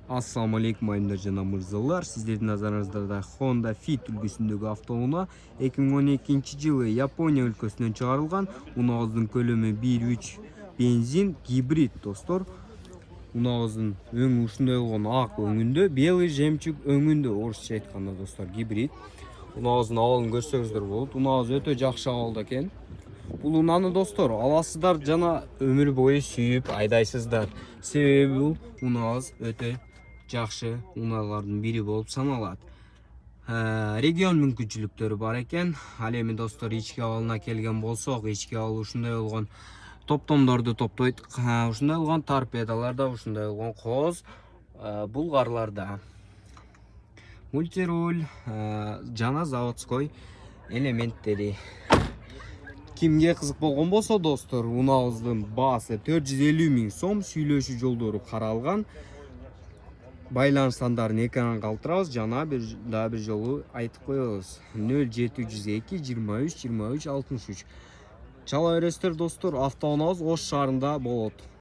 Ассаламу алейкум айымдар жана мырзалар. Сиздердин назарыңыздарда Honda Fit үлгүсүндөгү автоунаа 2012 жылы Япония өлкөсүнөн чыгарылган. Унаабыздын көлөмү 1.3 бензин гибрид достор. Унаабыздын өңү ушундай болгон ак өңүндө, белый жемчуг өңүндө, орусча айтканда достор гибрид. Унаабыздын абалын көрсөңүздөр болот. Унаабыз өтө жакшы абалда экен. Бул унааны достор аласыздар жана өмүр бою сүйүп айдайсыздар. Себеби бул унаабыз өтө жакшы унаалардын бири болуп саналат. Регион мүмкүнчүлүктөрү бар экен. Ал эми достор ички абалына келген болсок, ички абалы ушундай болгон топтомдорду топтойт. Ушундай болгон торпедаларда, ушундай болгон кооз булгарларда. Мультируль жана заводской элементтери. Кимге кызык болгон болсо достор, унаабыздын баасы 450 000 сом, сүйлөшүү жолдору каралган. Байланыш сандарын экранга калтырабыз жана бир жолу айтып коебуз. 0702 23 23 63. Чала бересиздер достор, автоунаабыз Ош шаарында болот.